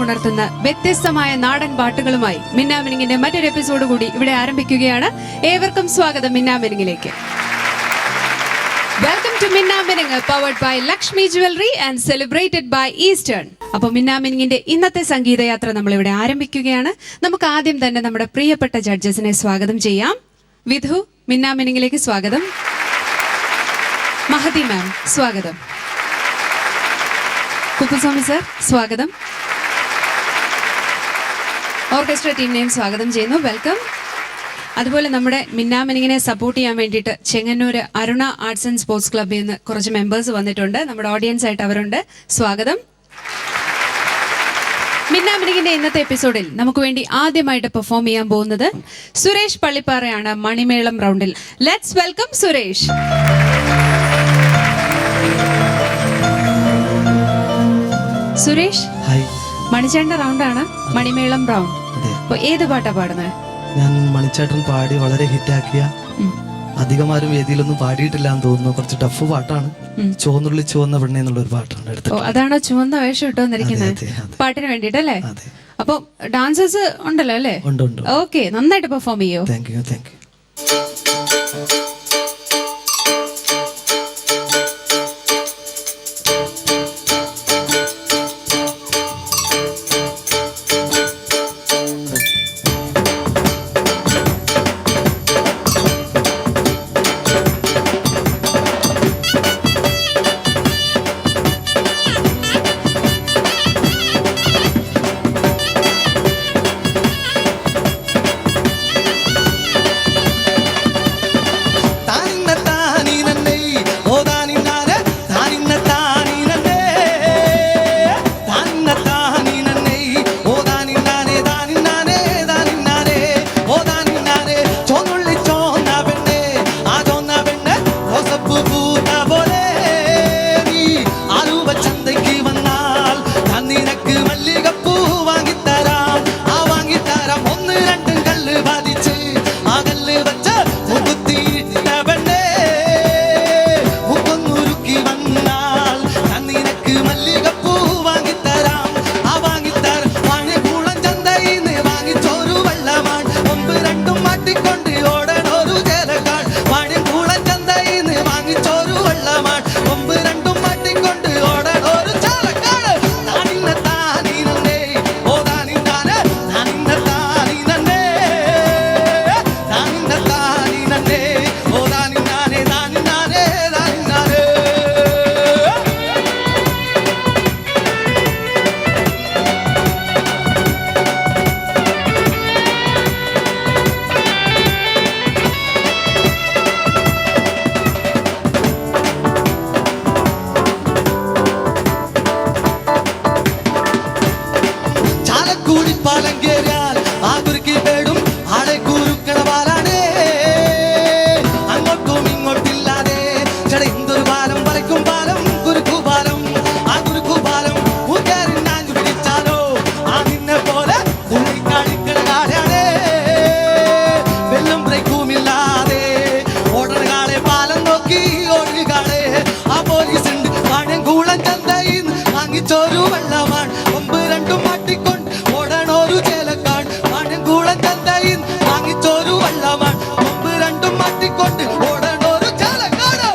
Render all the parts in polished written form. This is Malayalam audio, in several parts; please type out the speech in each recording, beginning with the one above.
ഉണർത്തുന്ന വ്യത്യസ്തമായ നാടൻ പാട്ടുകളുമായി മിന്നാമിനിങ്ങിന്റെ മറ്റൊരു എപ്പിസോഡ് കൂടി ഇവിടെ ആരംഭിക്കുകയാണ്. ഏവർക്കും സ്വാഗതം മിന്നാമിനിങ്ങിലേക്ക്. Welcome to Minnaminung, powered by Lakshmi jewellery and celebrated by Eastern. അപ്പൊ മിന്നാമിനിങ്ങിന്റെ ഇന്നത്തെ സംഗീതയാത്ര നമ്മൾ ഇവിടെ ആരംഭിക്കുകയാണ്. നമുക്ക് ആദ്യം തന്നെ നമ്മുടെ പ്രിയപ്പെട്ട ജഡ്ജസിനെ സ്വാഗതം ചെയ്യാം. വിധു, മിന്നാമിനിങ്ങിലേക്ക് സ്വാഗതം. മഹതി മാം, സ്വാഗതം. കുപ്പുസ്വാമി സർ, സ്വാഗതം. ഓർക്കസ്ട്ര ടീമിനെയും സ്വാഗതം ചെയ്യുന്നു. വെൽക്കം. അതുപോലെ നമ്മുടെ മിന്നാമിനിങ്ങിനെ സപ്പോർട്ട് ചെയ്യാൻ വേണ്ടിയിട്ട് Chengannur Aruna arts and sports ക്ലബ്ബിൽ നിന്ന് കുറച്ച് മെമ്പേഴ്സ് വന്നിട്ടുണ്ട്. നമ്മുടെ ഓഡിയൻസ് ആയിട്ട് അവരുണ്ട്. സ്വാഗതം. മിന്നാമിനിങ്ങിന്റെ ഇന്നത്തെ എപ്പിസോഡിൽ നമുക്ക് വേണ്ടി ആദ്യമായിട്ട് പെർഫോം ചെയ്യാൻ പോകുന്നത് സുരേഷ് പള്ളിപ്പാറയാണ്. മണിമേളം റൗണ്ടിൽ ലെറ്റ്സ് വെൽക്കം സുരേഷ്. സുരേഷ്, മണിച്ചേട്ടന്റെ റൗണ്ടാണ് മണിമേളം റൗണ്ട്. അപ്പൊ ഏത് പാട്ടാ പാടുന്നത്? ഞാൻ മണിച്ചേട്ടൻ പാടി വളരെ ഹിറ്റാക്കിയ, അധികമാരും വേദിയിലൊന്നും പാടിയിട്ടില്ല എന്ന് തോന്നുന്നു, കുറച്ച് ടഫ് പാട്ടാണ്. ചുവന്നുള്ളി ചുവന്ന പെണ്ണെ എന്നുള്ള ഒരു പാട്ടാണ് എടുത്തത്. അതാണോ ചുവന്ന വേഷം ഇട്ടുവന്നിരിക്കുന്നത് പാട്ടിന് വേണ്ടിട്ടല്ലേ? അപ്പൊ ഡാൻസേഴ്സ് ഉണ്ടല്ലോ അല്ലേ? ഓക്കെ, നന്നായിട്ട് പെർഫോം ചെയ്യോ? Thank you, thank you. ചോരു വെള്ളമാണ് ഒമ്പ് രണ്ടും മാട്ടിക്കൊണ്ട് ഓടണോരു ചേലക്കാട് വാഴങ്കൂളം ചന്തയിൽ വാങ്ങിച്ചോരു വെള്ളമാണ് ഒമ്പ് രണ്ടും മാട്ടിക്കൊണ്ട് ഓടണോരു ചേലക്കാട്.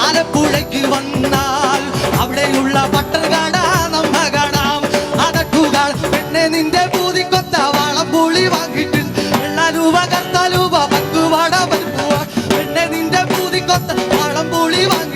ആലപ്പുഴയ്ക്ക് വന്നാൽ അവിടെയുള്ള പട്ടർകാട നമ്മ കാണാം. അതട്ടുകാൾ പെണ്ണെ നിന്റെ പൂതിക്കൊത്ത വാളംപൂളി വാങ്ങിട്ട് രൂപ കർത്താലൂപ പക്കുവാട പെണ്ണെ നിന്റെ പൂതിക്കൊത്ത വാളംപൂളി വാങ്ങി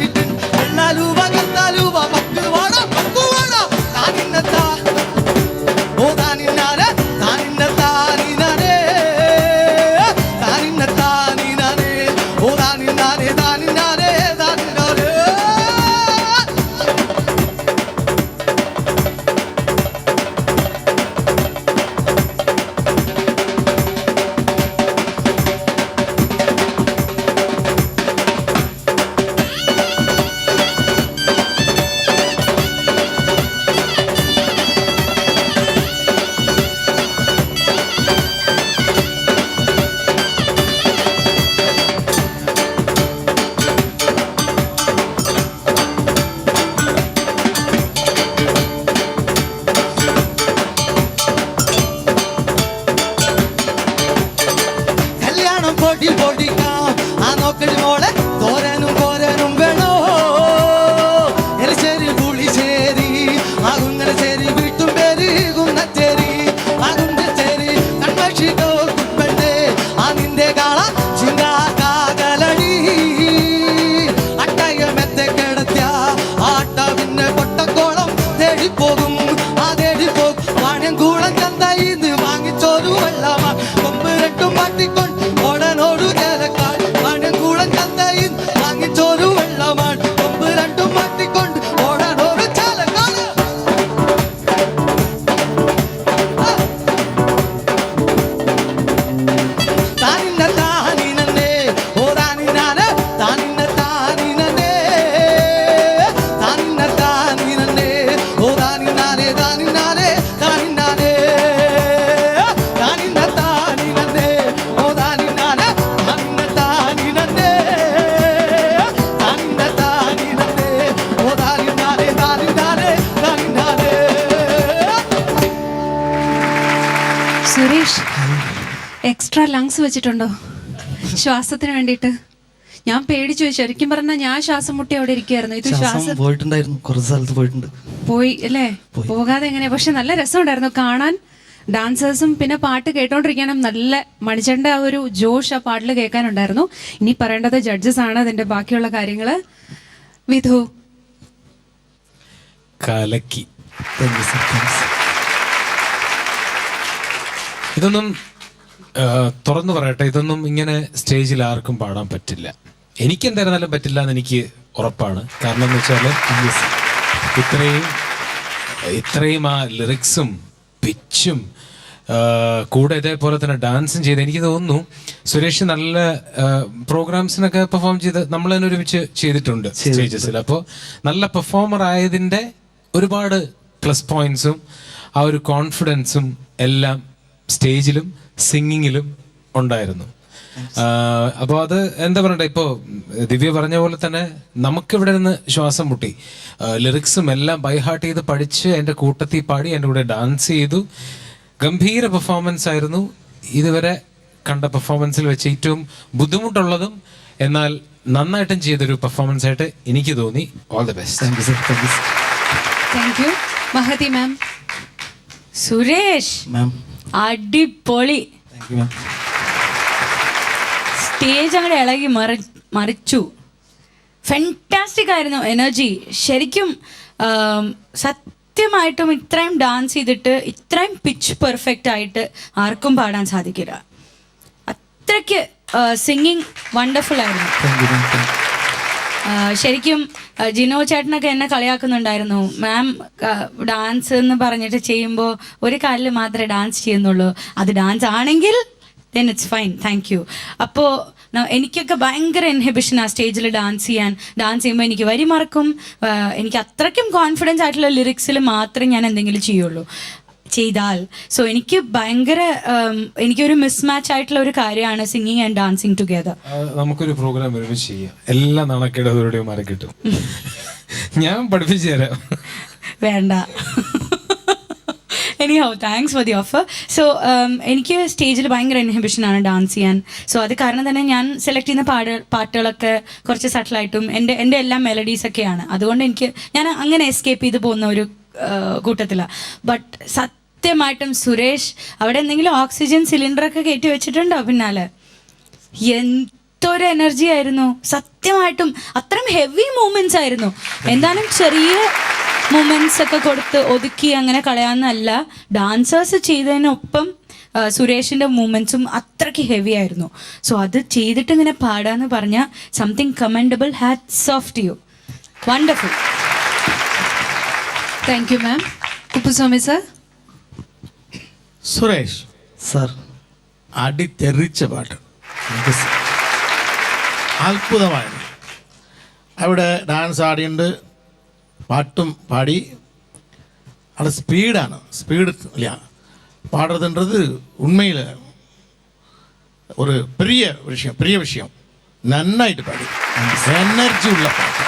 പൊടി പൊടിക്കാം. ആ നോക്കടി മോളെ തോരനും കോരനും വേണോ? എലിശ്ശേരി പുളിശ്ശേരി ആകുന്നശ്ശേരി വീട്ടും പേര് കുന്നച്ചേരി ആകുന്നശ്ശേരി കൺമഷി തോൽക്കുമ്പഴേ ആ നിന്റെ കാള ചിങ്കാകാകലടി അട്ടയമെത്തെ കിടത്തിയ ആട്ട പിന്നെ പൊട്ടക്കോളം തേടിപ്പോകും. ആ തേടിപ്പോകും വാഴങ്കൂളം ചന്തയിന്ന് വാങ്ങിച്ചോരു വെള്ളമാ കൊമ്പ് രണ്ടും മാറ്റിക്കൊണ്ട് ഓടനോടു ചേലക്കാൾ. വാഴങ്കൂളം ചന്തയിന്ന് വാങ്ങിച്ചോരു വെള്ളമാണ് കൊമ്പ് രണ്ടും മാറ്റിക്കൊണ്ട് ഓടനോടു ചേലക്കാൾ. താനിന്ന താനിനേ ഓ താനിനാനെ താനിന്ന താനിനേ താനിന്ന താനിനേ ഓ താനിനാനെ താനിനാനെ താനിനാനെ താനിന്ന താനിനേ ഓ താനിനാനെ താനിന്ന താനിനേ താനിന്ന താനിനേ ഓ താനിനാനെ താനിനാനെ താനിനാനെ. സുരേഷ്, എക്സ്ട്രാ ലങ്സ് വെച്ചിട്ടുണ്ടോ ശ്വാസത്തിന് വേണ്ടിയിട്ട്? ഞാൻ പേടിച്ചു. ശരിക്കും പറഞ്ഞാൽ ഞാൻ ശ്വാസം മുട്ടി അവിടെ ഇരിക്കുകയായിരുന്നു. ഇത് ശ്വാസം ശ്വാസം പോയിട്ടുണ്ടായിരുന്നു, കുറച്ച് സ്ഥലത്ത് പോയിട്ടുണ്ട്. പോയി അല്ലേ? പോകാതെ എങ്ങനെയാ? പക്ഷെ നല്ല രസമുണ്ടായിരുന്നു കാണാൻ. ഡാൻസേഴ്സും പിന്നെ പാട്ട് കേട്ടോണ്ടിരിക്കാനും നല്ല മണിച്ചേട്ടൻ്റെ ആ ഒരു ജോഷ് ആ പാട്ടിൽ കേൾക്കാനുണ്ടായിരുന്നു. ഇനി പറയേണ്ടത് ജഡ്ജസ് ആണ് അതിന്റെ ബാക്കിയുള്ള കാര്യങ്ങള്. വിധു, കലക്കി. Thank you sir, thanks. ഇതൊന്നും തുറന്നു പറയട്ടെ, ഇതൊന്നും ഇങ്ങനെ സ്റ്റേജിൽ ആർക്കും പാടാൻ പറ്റില്ല. എനിക്ക് എന്തായിരുന്നാലും പറ്റില്ല എന്ന് എനിക്ക് ഉറപ്പാണ്. കാരണം എന്ന് വെച്ചാൽ ഇത്രയും ആ ലിറിക്സും പിച്ചും കൂടെ ഇതേപോലെ തന്നെ ഡാൻസും ചെയ്ത് എനിക്ക് തോന്നുന്നു സുരേഷ് നല്ല പ്രോഗ്രാംസിനൊക്കെ പെർഫോം ചെയ്ത് നമ്മൾ തന്നെ ഒരുമിച്ച് ചെയ്തിട്ടുണ്ട് സ്റ്റേജസിൽ. അപ്പോൾ നല്ല പെർഫോമർ ആയതിൻ്റെ ഒരുപാട് പ്ലസ് പോയിന്റ്സും ആ ഒരു കോൺഫിഡൻസും എല്ലാം സ്റ്റേജിലും സിംഗിങ്ങിലും ഉണ്ടായിരുന്നു. അപ്പോൾ അത് എന്താ പറയണ്ടേ, ഇപ്പോൾ ദിവ്യ പറഞ്ഞ പോലെ തന്നെ നമുക്കിവിടെ നിന്ന് ശ്വാസം മുട്ടി. ലിറിക്സും എല്ലാം ബൈഹാർട്ട് ചെയ്ത് പഠിച്ച് എൻ്റെ കൂട്ടത്തിൽ പാടി എൻ്റെ കൂടെ ഡാൻസ് ചെയ്തു. ഗംഭീര പെർഫോമൻസ് ആയിരുന്നു. ഇതുവരെ കണ്ട പെർഫോമൻസിൽ വെച്ച് ഏറ്റവും ബുദ്ധിമുട്ടുള്ളതും എന്നാൽ നന്നായിട്ടും ചെയ്തൊരു പെർഫോമൻസ് ആയിട്ട് എനിക്ക് തോന്നി. All the best. Thank you sir, thank you. Thank you. Mahathi ma'am. Suresh, മാം അടിപൊളി. Thank you ma'am. സ്റ്റേജ് അങ്ങോട്ട് ഇളകി മറിച്ചു. ഫെന്റാസ്റ്റിക് ആയിരുന്നു എനർജി. ശരിക്കും സത്യമായിട്ടും ഇത്രയും ഡാൻസ് ചെയ്തിട്ട് ഇത്രയും പിച്ച് പെർഫെക്റ്റ് ആയിട്ട് ആർക്കും പാടാൻ സാധിക്കില്ല. അത്രയ്ക്ക് സിംഗിങ് വണ്ടർഫുൾ ആയിരുന്നു. Thank you ma'am, thank you. ശരിക്കും ജിനോ ചേട്ടനൊക്കെ എന്നെ കളിയാക്കുന്നുണ്ടായിരുന്നു. മാം ഡാൻസ് എന്ന് പറഞ്ഞിട്ട് ചെയ്യുമ്പോൾ ഒരു കാലിൽ മാത്രമേ ഡാൻസ് ചെയ്യുന്നുള്ളൂ. അത് ഡാൻസ് ആണെങ്കിൽ then it's fine, thank you. അപ്പോൾ എനിക്കൊക്കെ ഭയങ്കര ഇൻഹിബിഷൻ ആ സ്റ്റേജിൽ ഡാൻസ് ചെയ്യുമ്പോൾ എനിക്ക് വരി മറക്കും. എനിക്ക് അത്രയ്ക്കും കോൺഫിഡൻസ് ആയിട്ടുള്ള ലിറിക്സിൽ മാത്രമേ ഞാൻ എന്തെങ്കിലും ചെയ്താൽ. സോ എനിക്ക് ഭയങ്കര എനിക്കൊരു മിസ് മാച്ച് ആയിട്ടുള്ള ഒരു കാര്യമാണ് സിംഗിങ് ആൻഡ് ഡാൻസിങ് ടുഗെദർ. നമുക്കൊരു പ്രോഗ്രാം ഒരുമിച്ച് ചെയ്യാം. എല്ലാ നാണക്കേടോടെയും മാറി കിട്ടും. ഞാൻ പഠിപ്പിച്ചു തരാം. വേണ്ട. Anyhow thanks for the offer. So എനിക്ക് സ്റ്റേജിൽ ഭയങ്കര ഇൻഹിബിഷനാണ് ഡാൻസ് ചെയ്യാൻ. സോ അത് കാരണം തന്നെ ഞാൻ സെലക്ട് ചെയ്യുന്ന പാട്ടുകളൊക്കെ കുറച്ച് സട്ടിലായിട്ടും എൻ്റെ എല്ലാ മെലഡീസൊക്കെയാണ്. അതുകൊണ്ട് ഞാൻ അങ്ങനെ എസ്കേപ്പ് ചെയ്ത് പോകുന്ന ഒരു കൂട്ടത്തിലാണ്. ബട്ട് സത്യമായിട്ടും സുരേഷ് അവിടെ എന്തെങ്കിലും ഓക്സിജൻ സിലിണ്ടറൊക്കെ കയറ്റി വെച്ചിട്ടുണ്ടോ പിന്നാലെ? എന്തൊരു എനർജി ആയിരുന്നു സത്യമായിട്ടും. അത്രയും ഹെവി മൂവ്മെന്റ്സ് ആയിരുന്നു. എന്തായാലും ചെറിയ മൂവ്മെന്റ്സ് ഒക്കെ കൊടുത്ത് ഒതുക്കി അങ്ങനെ കളയാന്നല്ല, ഡാൻസേഴ്സ് ചെയ്തതിനൊപ്പം സുരേഷിന്റെ മൂവ്മെന്റ്സും അത്രയ്ക്ക് ഹെവി ആയിരുന്നു. സോ അത് ചെയ്തിട്ട് ഇങ്ങനെ പാടാന്ന് പറഞ്ഞാൽ something commendable. Hats off to you. Wonderful. Thank you ma'am. Kuppuswamy sir. Suresh sir, അടിത്തെറിച്ച പാട്ട്, താങ്ക് യു സർ. അത്ഭുതമായിരുന്നു. അവിടെ ഡാൻസ് ആടിയുണ്ട്, പാട്ടും പാടി. அது ஸ்பீடு இல்லையா பாடுறதுன்றது உண்மையில் ஒரு பெரிய விஷயம். நன்னாயிட்டு பாடி, எனர்ஜி உள்ள பாட்டு.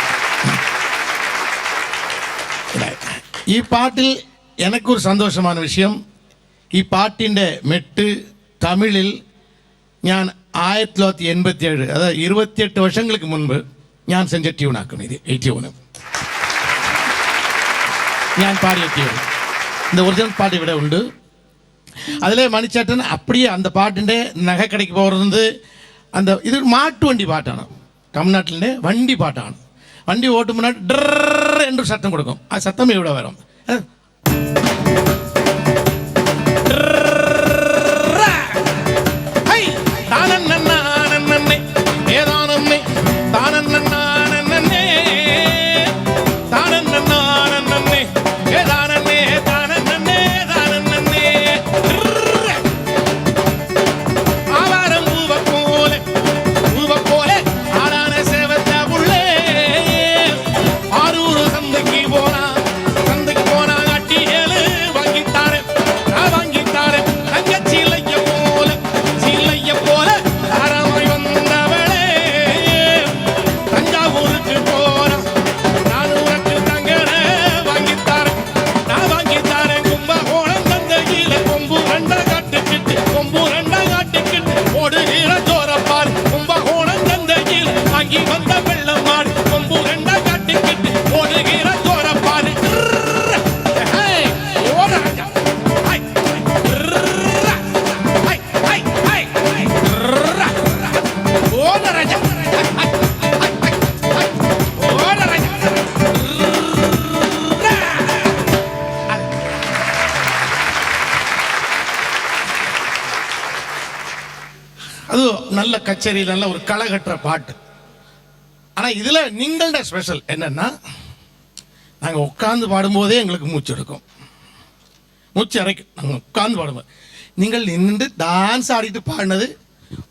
ഈ പാട്ടിൽ എനിക്കൊരു സന്തോഷமான വിഷയം, ഈ പാട്ടിൻ്റെ മെട്ട് തമിഴിൽ ഞാൻ 1987, അതായത് 28 വർഷങ്ങൾക്ക് മുൻപ് ഞാൻ സെഞ്ച ട്യൂണാക്കണം. ഇത് 81 ഞാൻ പാടിയ ട്യൂൺ. இந்த ஒரிஜினல் பாட்டு ഇവിടെ ഉണ്ട്. அதில் மணிச்சேட்டன் அப்படியே அந்த பாட்டுൻ്റെ நகைக்கடைக்கு போகிறது. அந்த இது மாட்டு வண்டி பாட்டாണ്, തമിഴ്നാട്ടിലെ വണ്ടി പാട്ടാണ്. വണ്ടി ഓട്ടുമ്പോൾ ഡ്രർ എന്നൊരു ശബ്ദം കൊടുക്കും. ആ ശബ്ദം ഇവിടെ വരും. அது நல்ல கச்சேரி, நல்ல ஒரு களை கட்டுற பாட்டு. ஆனால் இதில் நீங்களோட ஸ்பெஷல் என்னன்னா, நாங்கள் உட்காந்து பாடும்போதே எங்களுக்கு மூச்சு எடுக்கும், மூச்சு அரைக்கும். நாங்கள் உட்காந்து பாடும்போது நீங்கள் நின்று டான்ஸ் ஆடிட்டு பாடினது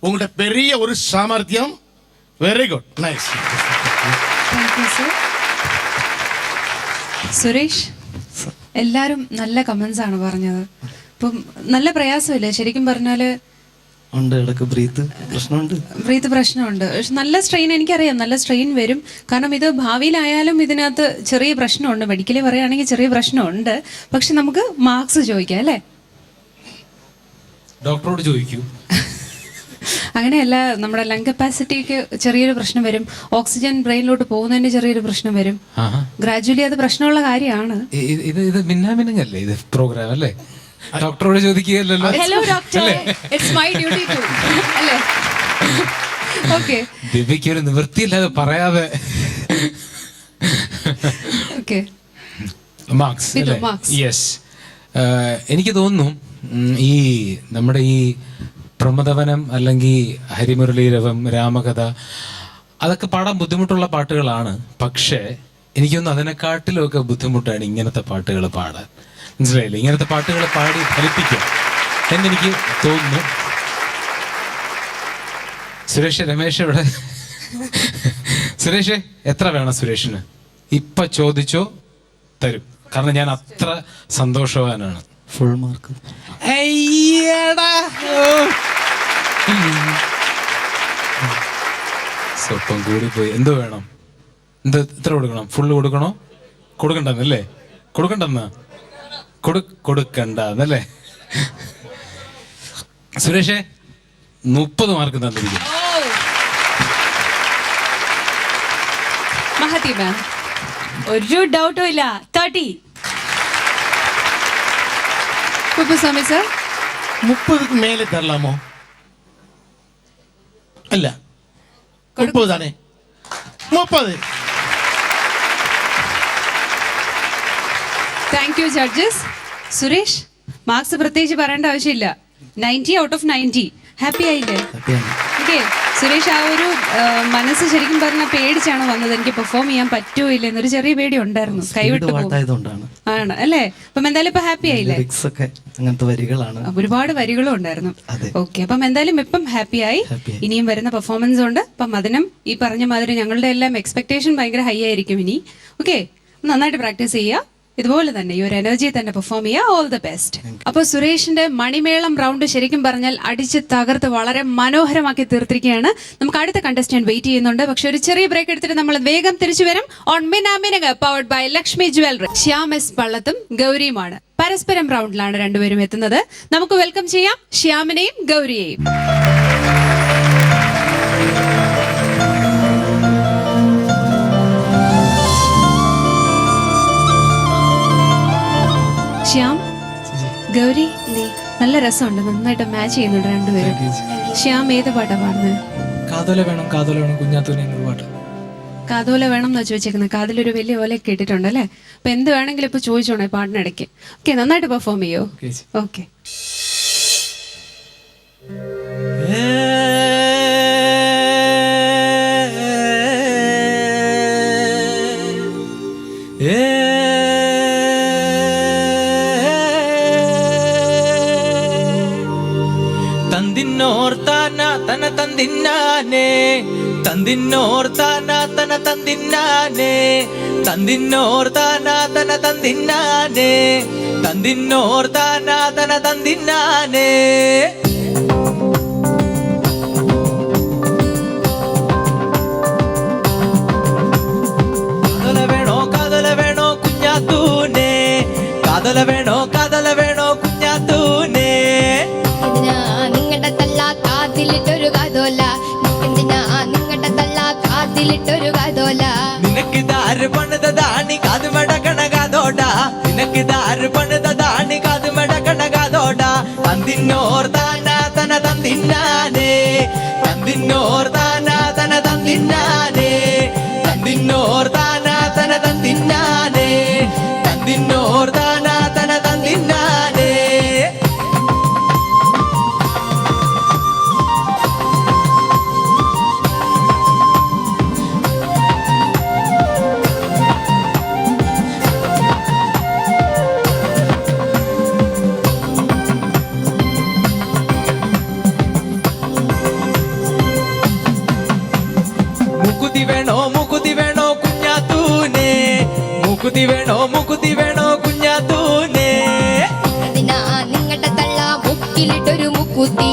உங்கள்கிட்ட பெரிய ஒரு சாமர்த்தியம். Very good, nice. സുരേഷ്, എല്ലാവരും നല്ല കമന്റ്സ് ആണ് പറഞ്ഞത്. ഇപ്പം നല്ല പ്രയാസമില്ലേ ശരിക്കും പറഞ്ഞാല്? ഉണ്ട്, ഇടയ്ക്ക് ബ്രീത്ത് പ്രശ്നമുണ്ട്. പക്ഷെ നല്ല സ്ട്രെയിൻ, എനിക്കറിയാം നല്ല സ്ട്രെയിൻ വരും. കാരണം ഇത് ഭാവിയിലായാലും ഇതിനകത്ത് ചെറിയ പ്രശ്നമുണ്ട്. മെഡിക്കലി പറയുകയാണെങ്കിൽ ചെറിയ പ്രശ്നമുണ്ട്. പക്ഷെ നമുക്ക് മാർക്സ് ചോദിക്കാം അല്ലേ? ഡോക്ടറോട് ചോദിക്കൂ. അങ്ങനെയല്ല, നമ്മുടെ ലങ് കപ്പാസിറ്റിക്ക് ചെറിയൊരു പ്രശ്നം വരും. ഓക്സിജൻ ബ്രെയിനിലോട്ട് പോകുന്നതിന് ചെറിയൊരു പ്രശ്നം വരും. ഗ്രാജുവലി അത് പ്രശ്നമുള്ള കാര്യമാണ്. ഇത് മിന്നാമിനങ്ങല്ലേ ഇത് പ്രോഗ്രാം അല്ലേ? ഡോക്ടറോട് ചോദിക്കുകയല്ലോ. Hello doctor, it's my duty to അല്ലേ? ഓക്കെ, ദിവ്യയ്ക്ക് ഒരു നിവൃത്തിയില്ലാതെ പറയാതെ. Okay, marks. യെസ്, എനിക്ക് തോന്നുന്നു ഈ നമ്മുടെ ഈ പ്രമദവനം അല്ലെങ്കിൽ ഹരിമുരളീരവം, രാമകഥ, അതൊക്കെ പാടാൻ ബുദ്ധിമുട്ടുള്ള പാട്ടുകളാണ്. പക്ഷേ എനിക്കൊന്നും അതിനെക്കാട്ടിലുമൊക്കെ ബുദ്ധിമുട്ടാണ് ഇങ്ങനത്തെ പാട്ടുകൾ പാടാൻ. മനസ്സിലായില്ലേ? ഇങ്ങനത്തെ പാട്ടുകൾ പാടി ഫലിപ്പിക്കാം എന്നെനിക്ക് തോന്നുന്നു. സുരേഷ്, രമേശ് ഇവിടെ. സുരേഷ് എത്ര വേണം സുരേഷിന്? ഇപ്പൊ ചോദിച്ചോ, തരും. കാരണം ഞാൻ അത്ര സന്തോഷവാനാണ്. Full mark. സ്വപ്പം കൂടി പോയി. എന്തോ വേണം? എത്ര കൊടുക്കണം? ഫുള്ള് കൊടുക്കണോ? കൊടുക്കണ്ടെന്നല്ലേ? കൊടുക്കണ്ടെന്നാ? കൊടുക്കണ്ടെന്നല്ലേ? സുരേഷേ, 30 മാർക്ക് തന്നിരിക്കുന്നു. ഒരു ഡൗട്ടും ഇല്ല. 30. കുപ്പുസ്വാമി സർ, 30க்கு மேலே தரலாமோ? இல்ல, 30 தானே? 30. Thank you judges. Suresh, marks പ്രത്യേകിച്ച് പറയേണ്ട ആവശ്യമില്ല. 90 ഔട്ട് ഓഫ് 90. ഹാപ്പി ആയില്ലേ? ഓക്കെ സുരേഷ്, ആ ഒരു മനസ്സ് ശരിക്കും പറഞ്ഞാൽ പേടിച്ചാണ് വന്നത്. എനിക്ക് പെർഫോം ചെയ്യാൻ പറ്റുമോ ഇല്ല എന്നൊരു ചെറിയ പേടി ഉണ്ടായിരുന്നു. കൈവിട്ട് ആണ് അല്ലേ? അപ്പം എന്തായാലും ഇപ്പൊ ഹാപ്പി ആയില്ലേ? അങ്ങനത്തെ വരികളാണ്, ഒരുപാട് വരികളും ഉണ്ടായിരുന്നു. ഓക്കെ, അപ്പം എന്തായാലും ഇപ്പം ഹാപ്പി ആയി. ഇനിയും വരുന്ന പെർഫോമൻസ് ഉണ്ട്. അപ്പം അതിനും ഈ പറഞ്ഞ മാതിരി ഞങ്ങളുടെ എല്ലാം എക്സ്പെക്ടേഷൻ ഭയങ്കര ഹൈ ആയിരിക്കും ഇനി. ഓക്കെ, നന്നായിട്ട് പ്രാക്ടീസ് ചെയ്യുക. ഇതുപോലെ തന്നെ ഈ ഒരു എനർജി തന്നെ പെർഫോം ചെയ്യുക. All the best. അപ്പൊ സുരേഷിന്റെ മണിമേളം റൗണ്ട് ശരിക്കും പറഞ്ഞാൽ അടിച്ച് തകർത്ത് വളരെ മനോഹരമാക്കി തീർത്തിരിക്കുകയാണ്. നമുക്ക് അടുത്ത കണ്ടസ്റ്റന്റ് വെയിറ്റ് ചെയ്യുന്നുണ്ട്. പക്ഷെ ഒരു ചെറിയ ബ്രേക്ക് എടുത്തിട്ട് നമ്മൾ വേഗം തിരിച്ചു വരും. ഓൺ മിനാമിനക powered by Lakshmi jewellery. Shyam S പള്ളത്തും ഗൗരിയുമാണ് പരസ്പരം റൗണ്ടിലാണ് രണ്ടുപേരും എത്തുന്നത്. നമുക്ക് വെൽക്കം ചെയ്യാം ശ്യാമിനെയും ഗൗരിയെയും. ഗൗരി നല്ല രസമുണ്ട്, നന്നായിട്ട് മാച്ച് ചെയ്യുന്നുണ്ട് രണ്ടുപേരും. ശ്യാം ഏത് പാട്ടാ പാടുന്നത്? കാതോല വേണം കുഞ്ഞാത്തൂനെ എന്നൊരു പാട്ട്. കാതോല വേണം എന്നാ ചോദിച്ചേക്കുന്നത്. കാതിലൊരു വലിയ ഓല കേട്ടിട്ടുണ്ട് അല്ലേ? അപ്പൊ എന്ത് വേണമെങ്കിലും ഇപ്പൊ ചോദിച്ചോണേ പാട്ടിനിടയ്ക്ക്. ഓക്കെ, നന്നായിട്ട് പെർഫോം ചെയ്യോ? ഓക്കെ. തന്തിന്നോർത്താന തന തന്തിന്നാനേ തന്തിന്നോർത്താന തന തന്തിന്നാനേ തന്തിന്നോർത്താന തന തന്തിന്നാനേ തന്തിന്നോർത്താന തന തന്തിന്നാനേ. കാതല വേണോ കുഞ്ഞാത്തൂനെ, കാതല വേണോ കുഞ്ഞാത്തൂനെ. നിങ്ങളുടെ തള്ള കാതിലിട്ടൊരു കാതോല, നിങ്ങളുടെ തള്ള കാതിലിട്ടൊരു കാതോല. നിനക്കിതാര് പണിതാണി കാത് മടക്കണ കാതോട, നിനക്കിതാര് പണിതാണി കാത് മടക്കണ കാതോട. തന്തിന്നോർത്താന തന തന്തിന്നാനേ തന്തിന്നോർത്താന തന തന്തിന്നാനേ തന്തിന്നോർത്താന തന തന്തിന്നാനേ തന്തിന്നോർത്താന തന തന്തിന്നാനേ. മുക്കുതി വേണോ കുഞ്ഞാത്തൂനെ, മുക്കുതി വേണോ കുഞ്ഞാത്തൂനെ. നിങ്ങളുടെ തള്ള മുക്കിലിട്ടൊരു മുക്കുത്തി,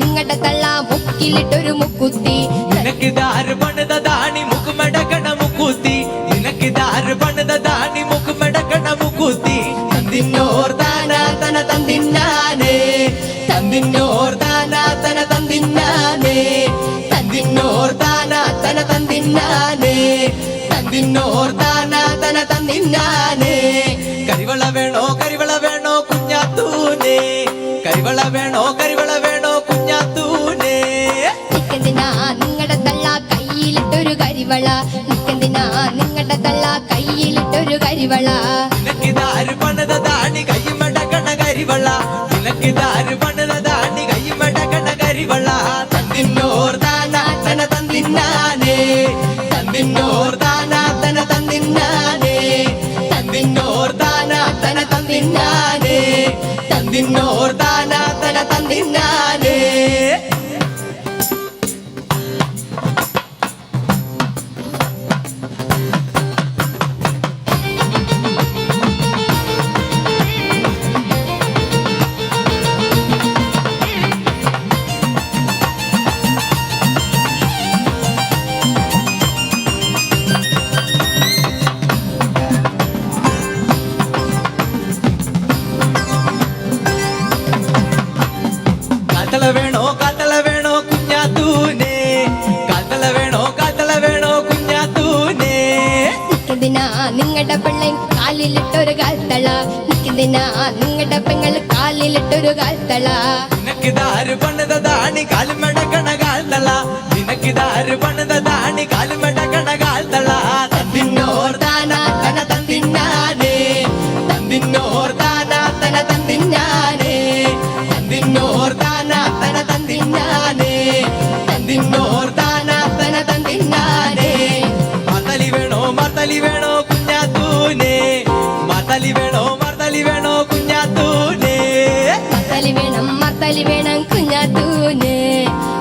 നിങ്ങളുടെ തള്ള മുക്കിലിട്ടൊരു മുക്കുത്തി. നിനക്കിതാര് പണിതാണി മുക്കുമടക്കണ മുക്കുത്തി, നിനക്കിതാര് പണിതാണി മുക്കുമടക്കണ മുക്കുത്തി. തന്തിന്നോർത്താന തന തന്തിന്നാനേ തന്തിന്നോർത്താന തന തന്തിന്നാനേ തന്തിന്നോർത്താന തന തന്തിന്നാനേ തന്തിന്നോർത്താന തന തന്തിന്നാനേ. കരിവള വേണോ കുഞ്ഞാത്തൂനെ, കരിവള വേണോ കുഞ്ഞാത്തൂനെ. നിങ്ങളുടെ തള്ള കയ്യിലിട്ടൊരു കരിവള, നിങ്ങളുടെ തള്ള കയ്യിലിട്ടൊരു കരിവള. നിനക്കിതാര് പണിതാണി കൈമടക്കണ കരിവള, നിനക്കിതാര് പണിതാണി കൈമടക്കണ കരിവള. തന്തിന്നോർത്താന തന തന്തിന്നാനേ തന്തിന്നോർത്താന തന തന്തിന്നാനേ തന്തിന്നോർത്താന തന തന്തിന്നാനേ തന്തിന്നോർത്താന തന തന്തിന്നാനേ. കാതല വേണോ കുഞ്ഞാത്തൂനെ, കാതല വേണോ കുഞ്ഞാത്തൂനെ. നിങ്ങളുടെ പെണ്ണ കാലിലിട്ടൊരു കാൽത്തള, നിങ്ങളുടെ പെങ്ങൾ കാലിലിട്ടൊരു കാൽത്തള. നിനക്കിതാര് പണിതാണി കാലുമടക്കണ കാൽത്തള, നിനക്കിതാര് പണിതാണി കാലുമടക്കണ കാൽത്തള. തന്തിന്നോർത്താന തന തന്തിന്നാനേ തന്തിന്നോർത്താന തന തന്തിന്നാനേ തന്തിന്നോർത്താന തന തന്തിന്നാനേ തന്തിന്നോർത്താന തന തന്തിന്നാനേ. മർത്തലി വേണോ കുഞ്ഞാത്തൂനെ, മർത്തലി വേണോ കുഞ്ഞാത്തൂനെ. മർത്തലി വേണം കുഞ്ഞാത്തൂന്,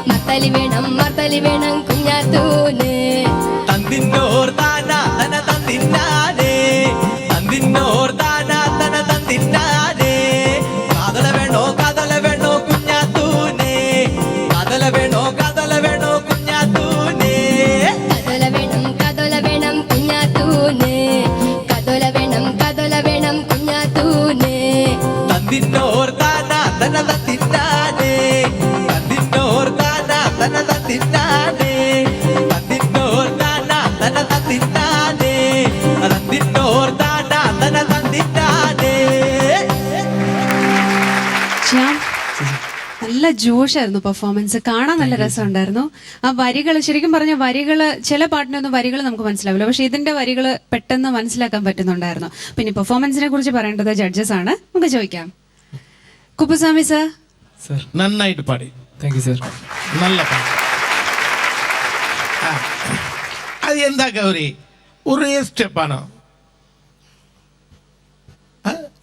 മർത്തലി വേണം കുഞ്ഞാത്തൂന്. തന്തിന്നോർത്താന തന തന്തിന്നാനേ തന്തിന്നോർത്താന തന തന്തിന്നാനേ. കാതല വേണോ കുഞ്ഞാത്തൂനെ, കാതല വേണോ കുഞ്ഞാത്തൂനെ. കാതോല വേണം കുഞ്ഞാത്തൂന്, കാതോല വേണം കുഞ്ഞാത്തൂന്. തന്തിന്നോർത്താന തന തന്തിന്നാനേ തന്തിന്നോർത്താന തന തന്തിന്നാനേ തന്തിന്നോർത്താന തന തന്തിന്നാനേ തന്തിന്നോർത്താന തന തന്തിന്നാനേ. നല്ല ജോഷായിരുന്നു പെർഫോമൻസ്, കാണാൻ നല്ല രസമുണ്ടായിരുന്നു. ആ വരികൾ, ശരിക്കും പറഞ്ഞ വരികൾ, ചില പാട്ടിനൊന്നും വരികൾ നമുക്ക് മനസ്സിലാവില്ല, പക്ഷെ ഇതിന്റെ വരികൾ പെട്ടെന്ന് മനസ്സിലാക്കാൻ പറ്റുന്നുണ്ടായിരുന്നു. പിന്നെ പെർഫോമൻസിനെ കുറിച്ച് പറയേണ്ടത് ജഡ്ജസ് ആണ്, നമുക്ക് ചോദിക്കാം. കുപ്പുസ്വാമി സർ. സർ നന്നായിട്ട് പാടി. Thank you sir. നല്ല പാട്ട്. അത് എന്താ ഗൗരി, ഒരേ സ്റ്റെപ്പാണോ?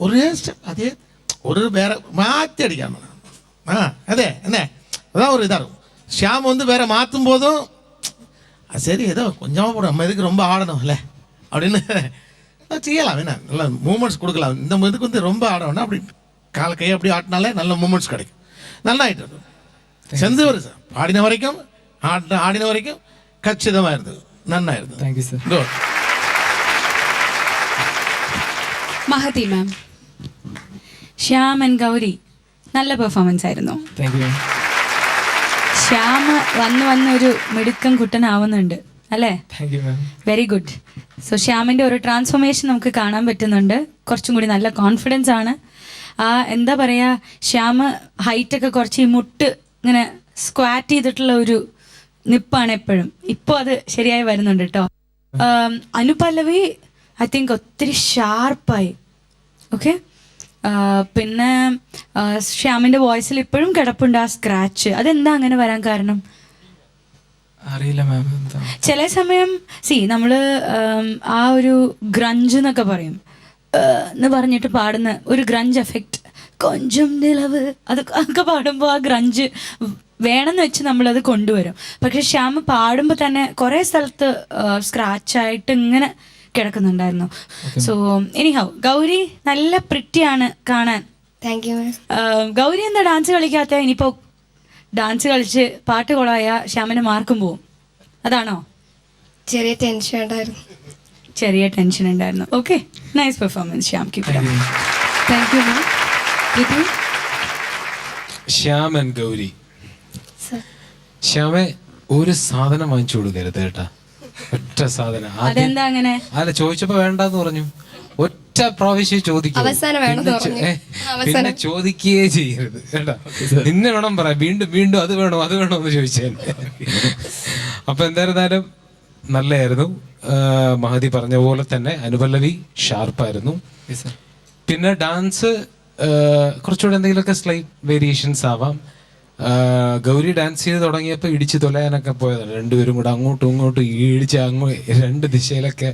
ഒരേ സ്റ്റെപ്പ്, അതേ ഒരു വേറെ മാറ്റി അടിക്കാൻ. അതെ എന്നെ അതാ ஒரு இதாக இருக்கும். ஷியாம் வேற மாற்றும் போதும் சரி ஏதோ கொஞ்சமாக போடும், நம்ம இதுக்கு ரொம்ப ஆடணும் இல்லை அப்படின்னு செய்யலாம். என்ன நல்ல மூமெண்ட்ஸ் கொடுக்கலாம். இந்த இதுக்கு ரொம்ப ஆடணும்னா அப்படி கால கையை அப்படி ஆட்டினாலே நல்ல மூமெண்ட்ஸ் கிடைக்கும். நல்லா ஆயிட்டு செந்தவர் சார் பாடின வரைக்கும் ஆடின வரைக்கும் கச்சிதமாக இருந்தது, நன்னா இருந்தது. Thank you sir. Good. Mahathi ma'am. Shyam and Gauri നല്ല പെർഫോമൻസ് ആയിരുന്നു. Thank you. ശ്യാം വന്ന് ഒരു മിടുക്കം കുട്ടനാവുന്നുണ്ട് അല്ലേ? Thank you ma'am. Very good. So ശ്യാമിൻ്റെ ഒരു ട്രാൻസ്ഫോർമേഷൻ നമുക്ക് കാണാൻ പറ്റുന്നുണ്ട്. കുറച്ചും കൂടി നല്ല കോൺഫിഡൻസ് ആണ്. എന്താ പറയുക, ശ്യാം ഹൈറ്റൊക്കെ കുറച്ച് ഈ മുട്ട് ഇങ്ങനെ സ്ക്വാറ്റ് ചെയ്തിട്ടുള്ള ഒരു നിപ്പാണ് എപ്പോഴും. ഇപ്പോൾ അത് ശരിയായി വരുന്നുണ്ട് കേട്ടോ. അനുപല്ലവി ഐ തിങ്ക് ഒത്തിരി ഷാർപ്പായി. ഓക്കെ. പിന്നെ ശ്യാമിൻ്റെ വോയിസിൽ ഇപ്പോഴും കിടപ്പുണ്ട് ആ സ്ക്രാച്ച്. അതെന്താ അങ്ങനെ വരാൻ കാരണം? അറിയില്ല മാം. ചില സമയം നമ്മൾ ആ ഒരു ഗ്രഞ്ച് എന്നൊക്കെ പറയും എന്ന് പറഞ്ഞിട്ട് പാടുന്ന ഒരു ഗ്രഞ്ച് എഫക്റ്റ്, കൊഞ്ചും നിലവ്, അതൊക്കെ പാടുമ്പോൾ ആ ഗ്രഞ്ച് വേണമെന്ന് വെച്ച് നമ്മളത് കൊണ്ടുവരും. പക്ഷെ ശ്യാം പാടുമ്പോൾ തന്നെ കുറേ സ്ഥലത്ത് സ്ക്രാച്ചായിട്ട് ഇങ്ങനെ കിടക്കുന്നുണ്ടായിരുന്നു. സോ എനിഹൗ ഗൗരി നല്ല പ്രിറ്റിയാണ് കാണാൻ. താങ്ക് യു മാം. ഗൗരി എന്താ ഡാൻസ് കളിക്കാത്ത? ഇനിയിപ്പോൾ ഡാൻസ് കളിച്ച് പാട്ട് കൊളായ ശ്യാമിന് മാർക്കും പോവും, അതാണോ? ചെറിയ ടെൻഷൻ ഉണ്ടായിരുന്നു. ചെറിയ ടെൻഷൻ ഉണ്ടായിരുന്നു. Okay, nice performance Shyam. Thank you ma'am. Vidhu. Shyam and Gauri, sir ശ്യാമെ ഒരു സാധനം വാങ്ങിച്ചു കൊടുക്കരുത് കേട്ടാ. ഒറ്റ സാധനം. അതെന്താ അങ്ങനെ? അല്ല, ചോദിച്ചപ്പോ വേണ്ടെന്ന് പറഞ്ഞു. ഒറ്റ പ്രാവശ്യം ചോദിക്കും, അവസാനം വേണമെന്ന് പറഞ്ഞു. പിന്നെ ചോദിക്കുകയേ ചെയ്യരുത് കേട്ടാ. നിന്നെ വേണം പറയാം, വീണ്ടും വീണ്ടും അത് വേണോ എന്ന് ചോദിച്ചാൽ. അപ്പൊ എന്തായിരുന്നാലും നല്ലായിരുന്നു. മഹതി പറഞ്ഞ പോലെ തന്നെ അനുപല്ലവി ഷാർപ്പായിരുന്നു. പിന്നെ ഡാൻസ് കുറച്ചുകൂടെ എന്തെങ്കിലുമൊക്കെ സ്ലൈറ്റ് വേരിയേഷൻസ് ആവാം. ഗൗരി ഡാൻസ് ചെയ്ത് തുടങ്ങിയപ്പോൾ ഇടിച്ച് തൊലയാനൊക്കെ പോയതാണ്. രണ്ടുപേരും കൂടെ അങ്ങോട്ടും ഇങ്ങോട്ടും ഇടിച്ച് രണ്ട് ദിശയിലൊക്കെ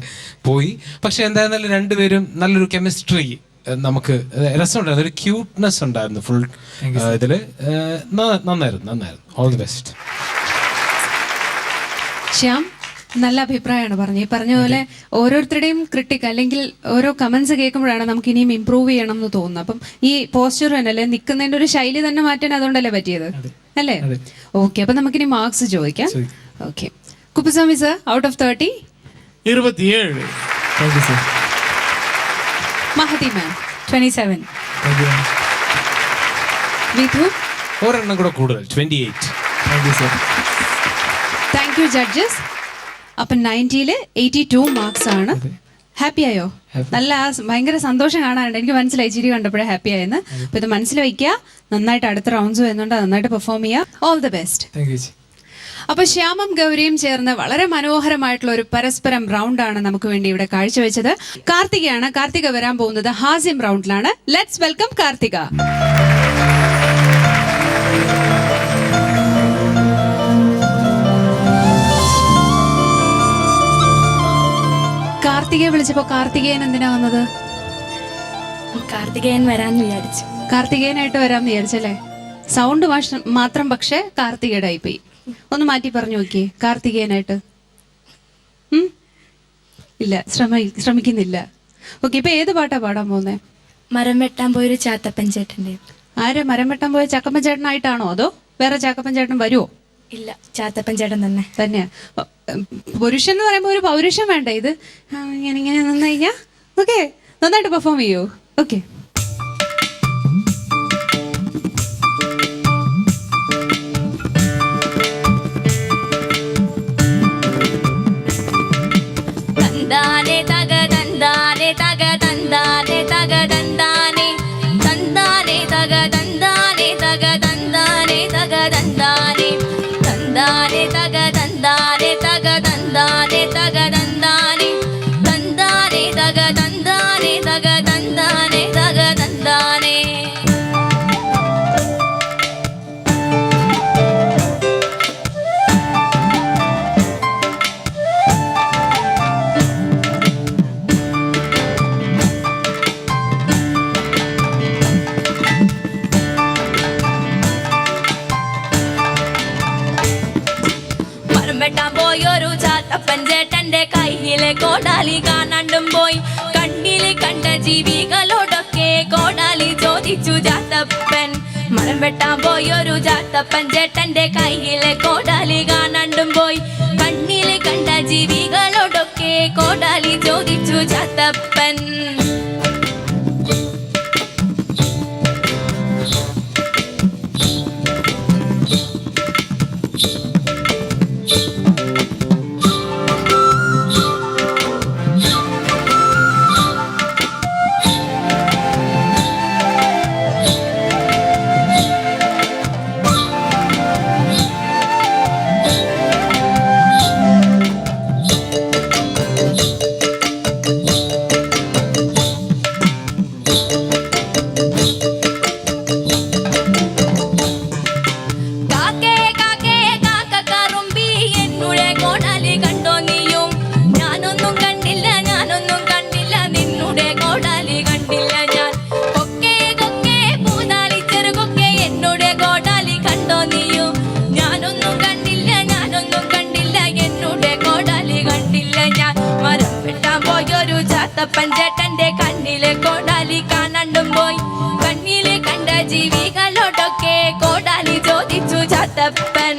പോയി. പക്ഷെ എന്തായിരുന്നാലും രണ്ടുപേരും നല്ലൊരു കെമിസ്ട്രി നമുക്ക് രസമുണ്ടായിരുന്നു, ഒരു ക്യൂട്ട്നെസ് ഉണ്ടായിരുന്നു ഫുൾ ഇതില്. നന്നായിരുന്നു. All the best. ശ്യാം നല്ല അഭിപ്രായമാണ് പറഞ്ഞത്. ഈ പറഞ്ഞ പോലെ ഓരോരുത്തരുടെയും ക്രിട്ടിക് അല്ലെങ്കിൽ ഓരോ കമന്റ്സ് കേൾക്കുമ്പോഴാണ് നമുക്ക് ഇനിയും ഇമ്പ്രൂവ് ചെയ്യണം എന്ന് തോന്നുന്നത്. അപ്പം ഈ പോസ്ചർ തന്നെ അല്ലേ, നിൽക്കുന്നതിന്റെ ഒരു ശൈലി തന്നെ മാറ്റാൻ അതുകൊണ്ടല്ലേ പറ്റിയത് അല്ലേ? ഓക്കെ, അപ്പൊ നമുക്കിനി മാർക്സ് ചോദിക്കാം. Okay, Kuppuswamy sir, out of 30 27. Thank you sir. Mahathi ma'am 27. Thank U. Vidhu. ഒരെണ്ണം കൂടെ കൂടുതൽ, 28. Thank you sir. Thank you judges. അപ്പൊ 90-ല് 82 മാർക്സ് ആണ്. ഹാപ്പി ആയോ? നല്ല ഭയങ്കര സന്തോഷം കാണാനുണ്ട്. എനിക്ക് മനസ്സിലായി, ചിരി കണ്ടപ്പോഴേ ഹാപ്പി ആയെന്ന്. അപ്പൊ ഇത് മനസ്സിൽ വയ്ക്കുക. നന്നായിട്ട് അടുത്ത റൗണ്ട്സ് വരുന്നുണ്ട്, നന്നായിട്ട് പെർഫോം ചെയ്യുക. All the best. Thank U. അപ്പൊ ശ്യാമും ഗൗരിയും ചേർന്ന് വളരെ മനോഹരമായിട്ടുള്ള ഒരു പരസ്പരം റൗണ്ടാണ് നമുക്ക് വേണ്ടി ഇവിടെ കാഴ്ചവെച്ചത്. കാർത്തികയാണ്. കാർത്തിക വരാൻ പോകുന്നത് ഹാസ്യം റൗണ്ടിലാണ്. Let's welcome Karthika. കാർത്തികയെ വിളിച്ചപ്പോ കാർത്തികേയൻ എന്തിനാ വന്നത്? കാർത്തികേയൻ വരാന്ന് വിചാരിച്ചു. കാർത്തികേയനായിട്ട് വരാമെന്ന് വിചാരിച്ചല്ലേ? സൗണ്ട് മാത്രം പക്ഷെ കാർത്തികയുടെ ആയിപ്പോയി. ഒന്ന് മാറ്റി പറഞ്ഞു നോക്കിയേ, കാർത്തികേയനായിട്ട്. ഇല്ല, ശ്രമിക്കുന്നില്ല. ഓക്കെ, ഇപ്പൊ ഏത് പാട്ടാ പാടാൻ പോകുന്നേ? മരം വെട്ടാൻ പോയൊരു ചാത്തപ്പൻ ചേട്ടൻ്റെ. ആരെ? മരം വെട്ടാൻ പോയ ചക്കപ്പൻ ചേട്ടനായിട്ടാണോ അതോ വേറെ ചക്കപ്പൻ ചേട്ടൻ വരുമോ? ഇല്ല, ചാത്തപ്പൻ ചേട്ടൻ തന്നെ. തന്നെയാ. പുരുഷൻ എന്ന് പറയുമ്പോൾ ഒരു പൗരുഷം വേണ്ട. ഇത് ഇങ്ങനെ നിന്ന് കഴിഞ്ഞാ ഓക്കെ, നന്നായിട്ട് പെർഫോം ചെയ്യൂ. ഓക്കെ. തന്താനെ തക തന്താനെ തക തന്താനെ തക തന്താനെ തന്താനെ തക തന്താനെ തക തന്താനെ തന്താനെ തക തന്താനെ തന്താനെ തക തന്താനെ തക തന്താനെ തക തന്താനെ. വെട്ടാൻ പോയൊരു ചാത്തപ്പൻ ചേട്ടന്റെ കയ്യിലെ കോടാലി കാണാണ്ടും പോയി. കണ്ണില് കണ്ട ജീവികളോടൊക്കെ കോടാലി ചോദിച്ചു ചാത്തപ്പൻ. മരം വെട്ടാൻ പോയൊരു ചാത്തപ്പൻ ചേട്ടന്റെ കയ്യിലെ കോടാലി കാണാണ്ടും പോയി. കണ്ണില് കണ്ട ജീവികളോടൊക്കെ കോടാലി ചോദിച്ചു ചാത്തപ്പൻ. ചാത്തപ്പൻ ചേട്ടന്റെ കണ്ണിലെ കോടാലി കാണാണ്ടും പോയി. കണ്ണില് കണ്ട ജീവികളോടൊക്കെ കോടാലി ചോദിച്ചു ചാത്തപ്പൻ.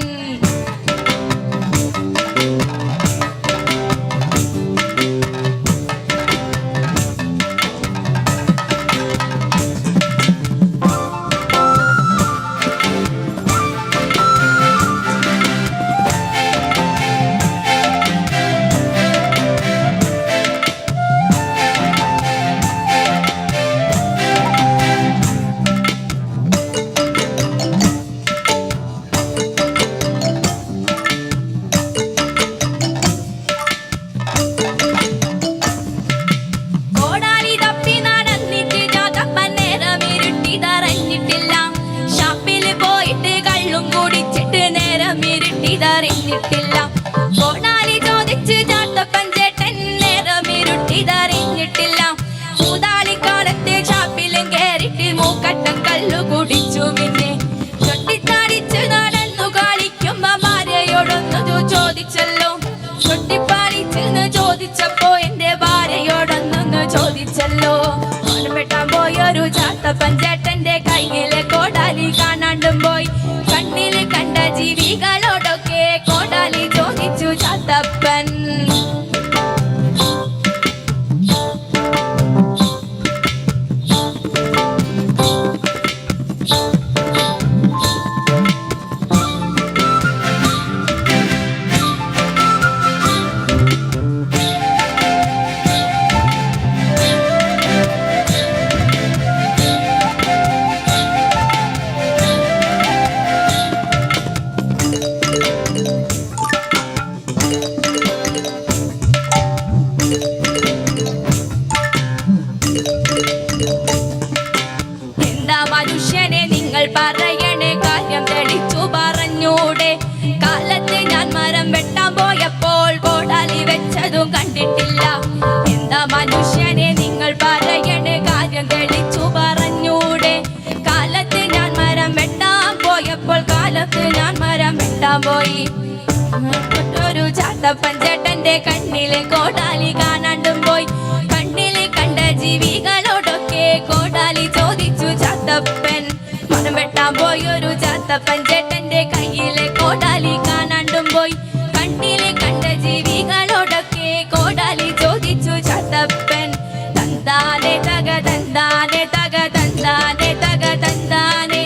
കോടാലി ചോദിച്ച് ചാത്തപ്പൻ ചേട്ടൻ നേരമിരുട്ടിതറിഞ്ഞിട്ടില്ല. കൂതാളിക്കാലത്തെ ഷാപ്പിലും കേറിട്ട് മൂക്കട്ടം കല്ലു കുടിച്ചു. പിന്നെ ചൊട്ടിത്താടിച്ച് നടന്നു കളിക്കുമ്പോ ഭാര്യയോടൊന്നു ചോദിച്ചല്ലോ. ചൊട്ടിപ്പാടിച്ചെന്ന് ചോദിച്ചപ്പോ എന്റെ ഭാര്യയോടൊന്നു ചോദിച്ചല്ലോ. വെട്ടാൻ പോയൊരു ചാത്തപ്പൻ ചേട്ടന്റെ കയ്യിലെ കോടാലി കാണാണ്ടും പോയി. കണ്ണില് കണ്ട ജീവികളോടൊക്കെ കോടാലി ചോദിച്ചു ചാത്തപ്പൻ. മനുഷ്യനെ നിങ്ങൾ പറയണേ കാര്യം തെളിച്ചു പറഞ്ഞൂടെ. കാലത്ത് ഞാൻ മരം വെട്ടാൻ പോയപ്പോൾ കോടാലി വെച്ചതും കണ്ടിട്ടില്ല. എന്താ മനുഷ്യനെ നിങ്ങൾ പറയണേ കാര്യം തെളിച്ചു പറഞ്ഞൂടെ. കാലത്ത് ഞാൻ മരം വെട്ടാൻ പോയപ്പോൾ വെട്ടാൻ പോയി. ഒരു ചാത്തപ്പൻ ചേട്ടന്റെ കണ്ണിലെ കോടാലി കാണാണ്ടും പോയി. കണ്ണിലെ കണ്ട ജീവികളോടൊക്കെ കോടാലി ചോദിച്ചു ചാത്തപ്പൻ. മരം വെട്ടാൻ പോയൊരു ചാത്തപ്പൻ ചേട്ടന്റെ കയ്യിലെ കോടാലി കാണാണ്ടും പോയി. കണ്ണിലെ കണ്ട ജീവികളോടൊക്കെ കോടാലി ചോദിച്ചു ചാത്തപ്പൻ. തന്താനെ തക തന്താനെ തക തന്താനെ തക തന്താനെ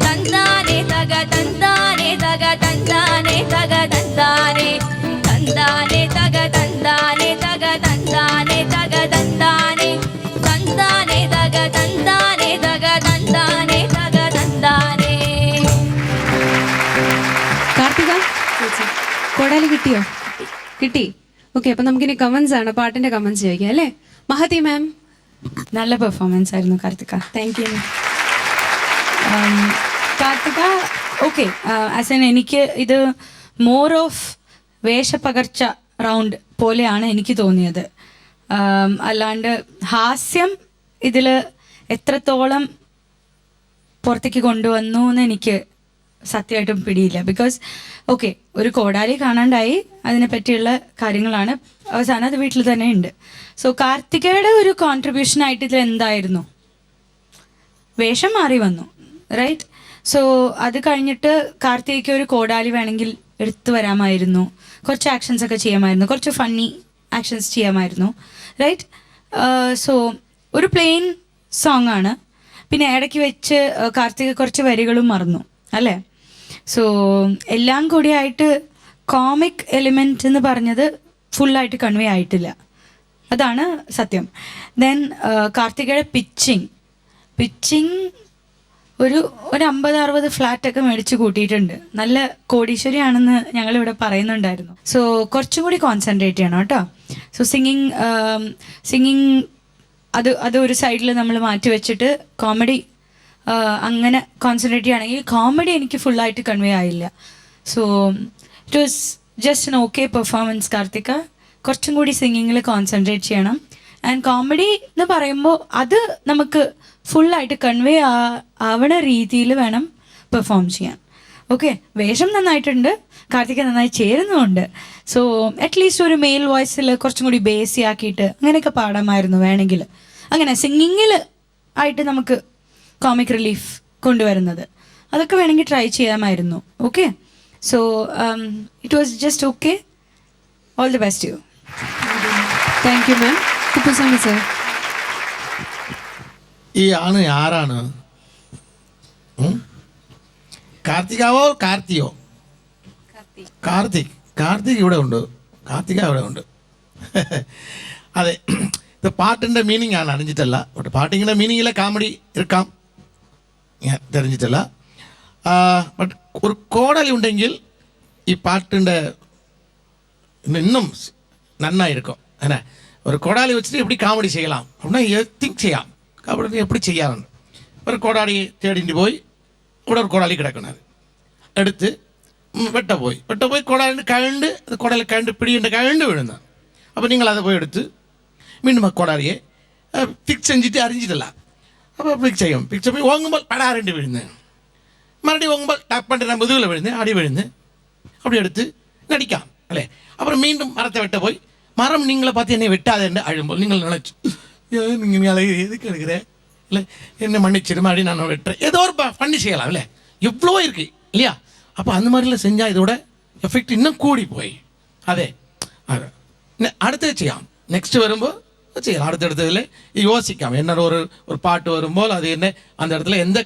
തന്താനെ തക തന്താനെ തക തന്താനെ തക തന്താനെ തന്താനെ തക തന്താനെ തക തന്താനെ തക തന്താനെ തന്താനെ തക തന്താനെ തക തന്താനെ തക തന്താനെ. കാർത്തിക കോടാലി കിട്ടിയോ? കിട്ടി. ഓക്കെ, അപ്പൊ നമുക്കിനി കമന്റ്സ് ആണ്, പാട്ടിന്റെ കമന്റ്സ് ചോദിക്കാം അല്ലേ? മഹതി മാം. നല്ല പെർഫോമൻസ് ആയിരുന്നു Karthika. Thank you. Karthika okay, as an എനിക്ക് ഇത് മോർ ഓഫ് വേഷപ്പകർച്ച റൗണ്ട് പോലെയാണ് എനിക്ക് തോന്നിയത്. അല്ലാണ്ട് ഹാസ്യം ഇതിൽ എത്രത്തോളം പുറത്തേക്ക് കൊണ്ടുവന്നു എന്ന് എനിക്ക് സത്യമായിട്ടും പിടിയില്ല. ബിക്കോസ് ഓക്കെ, ഒരു കോടാലി കാണാണ്ടായി, അതിനെ പറ്റിയുള്ള കാര്യങ്ങളാണ്. അവസാനം അത് വീട്ടിൽ തന്നെ ഉണ്ട്. സോ കാർത്തികയുടെ ഒരു കോൺട്രിബ്യൂഷൻ ആയിട്ട് ഇതിൽ എന്തായിരുന്നു? വേഷം മാറി വന്നു, റൈറ്റ്? സോ അത് കഴിഞ്ഞിട്ട് കാർത്തികയ്ക്ക് ഒരു കോടാലി വേണമെങ്കിൽ എടുത്തു വരാമായിരുന്നു, കുറച്ച് ആക്ഷൻസ് ഒക്കെ ചെയ്യാമായിരുന്നു, കുറച്ച് ഫണ്ണി ആക്ഷൻസ് ചെയ്യാമായിരുന്നു, റൈറ്റ്? സോ ഒരു പ്ലെയിൻ സോങ് ആണ്. പിന്നെ ഇടയ്ക്ക് വെച്ച് കാർത്തിക കുറച്ച് വരികളും മറന്നു അല്ലേ? സോ എല്ലാം കൂടിയായിട്ട് കോമിക് എലിമെൻറ്റ് എന്ന് പറഞ്ഞത് ഫുള്ളായിട്ട് കൺവേ ആയിട്ടില്ല, അതാണ് സത്യം. ദെൻ കാർത്തികയുടെ പിച്ചിങ് ഒരു 50-60 ഫ്ലാറ്റൊക്കെ മേടിച്ച് കൂട്ടിയിട്ടുണ്ട്. നല്ല കോടീശ്വരിയാണെന്ന് ഞങ്ങളിവിടെ പറയുന്നുണ്ടായിരുന്നു. സോ കുറച്ചും കൂടി കോൺസെൻട്രേറ്റ് ചെയ്യണം കേട്ടോ. സോ സിംഗിങ് അത് ഒരു സൈഡിൽ നമ്മൾ മാറ്റി വെച്ചിട്ട് കോമഡി അങ്ങനെ കോൺസെൻട്രേറ്റ് ചെയ്യുകയാണെങ്കിൽ കോമഡി എനിക്ക് ഫുള്ളായിട്ട് കൺവേ ആയില്ല. So it was just N okay performance. Karthika കുറച്ചും കൂടി സിംഗിങ്ങിൽ കോൺസെൻട്രേറ്റ് ചെയ്യണം. ആൻഡ് കോമഡി എന്ന് പറയുമ്പോൾ അത് നമുക്ക് ഫുള്ളായിട്ട് കൺവേ ആവണ രീതിയിൽ വേണം പെർഫോം ചെയ്യാൻ. ഓക്കെ, വേഷം നന്നായിട്ടുണ്ട്, കാർത്തിക നന്നായി ചേരുന്നുമുണ്ട്. സോ അറ്റ്ലീസ്റ്റ് ഒരു മെയിൽ വോയിസിൽ കുറച്ചും കൂടി ബേസി ആക്കിയിട്ട് അങ്ങനെയൊക്കെ പാടാമായിരുന്നു വേണമെങ്കിൽ. അങ്ങനെ സിംഗിങ്ങിൽ ആയിട്ട് നമുക്ക് കോമിക് റിലീഫ് കൊണ്ടുവരുന്നത് അതൊക്കെ വേണമെങ്കിൽ ട്രൈ ചെയ്യാമായിരുന്നു. Okay, so it was just okay. All the best U. Thank you ma'am. Kuppuswamy sir. ഈ ആണ് ആരാണ്? കാർത്തികാവോ കാർത്തിയോ? കാർത്തിക് ഇവിടെ ഉണ്ട്, കാർത്തിക ഇവിടെ ഉണ്ട്. അതെ, ഇത് പാട്ടിൻ്റെ മീനിങ് ആണ്, അറിഞ്ഞിട്ടല്ല. ബട്ട് പാട്ടിങ്ങിൻ്റെ മീനിങ്ങിലെ കാമഡി ഇരിക്കാം, ഞാൻ தெரிஞ்சிட்டല്ല. பட் ஒரு கோடலி உണ്ടെങ്കിൽ ഈ പാട്ടിൻ്റെ இன்னும் நன்னா இருக்கும். என்ன ஒரு கோடாலி வச்சுட்டு எப்படி காமெடி செய்யலாம் அப்படின்னா திங்க் ചെയ്യാം. அப்படி எப்படி ചെയ്യാറുണ്ട്? ഒരു കോടാലി തേടിയിട്ട് പോയി ഇവിടെ ഒരു കോടാലി കിടക്കുന്നത് എടുത്ത് വെട്ട പോയി കോടാലിൻ്റെ കഴണ്ട് കോടാലി കഴണ്ട് പിടിയുണ്ട് കഴണ്ട് വീഴുന്ന. അപ്പോൾ നിങ്ങളത് പോയി എടുത്ത് വീണ്ടും ആ കോടാലിയെ ഫിക്സ് செஞ்சுட்டு അറിഞ്ഞിട്ടില്ല. അപ്പോൾ ഫിക്സ് ചെയ്യും. ഫിക്സ് പോയി ഓങ്ങുമ്പോൾ പടാറുണ്ട് വീഴുന്നത്, മറുപടി ഓങ്ങുമ്പോൾ ടാപ്പ് பண்ணிட்டு മുതുകിൽ വീഴുന്നത്, അടി വീഴുന്നത്. அப்படி எடுத்து நடிക്കാം അല്ലേ? அப்புறம் மீண்டும் மரத்தை வெட்ட போய் மரம் நீங்களை பார்த்து என்னை வெட்டாதேன்னு அழும்போது நீங்கள் நினைச்சு நீங்கள் எதுக்கு எடுக்கிறேன் இல்லை என்ன மன்னிச்சிடு மாதிரி நான் வெட்டுறேன், ஏதோ ஒரு பண்ணி செய்யலாம் இல்லை? எவ்வளோ இருக்கு இல்லையா? அப்போ அந்த மாதிரிலாம் செஞ்சால் இதோட எஃபெக்ட் இன்னும் கூடி போய் அதே அடுத்தது செய்யாம். நெக்ஸ்ட் வரும்போது செய்யலாம். அடுத்தடுத்ததில் யோசிக்காம என்ன ஒரு பாட்டு வரும்போது அது என்ன அந்த இடத்துல எந்த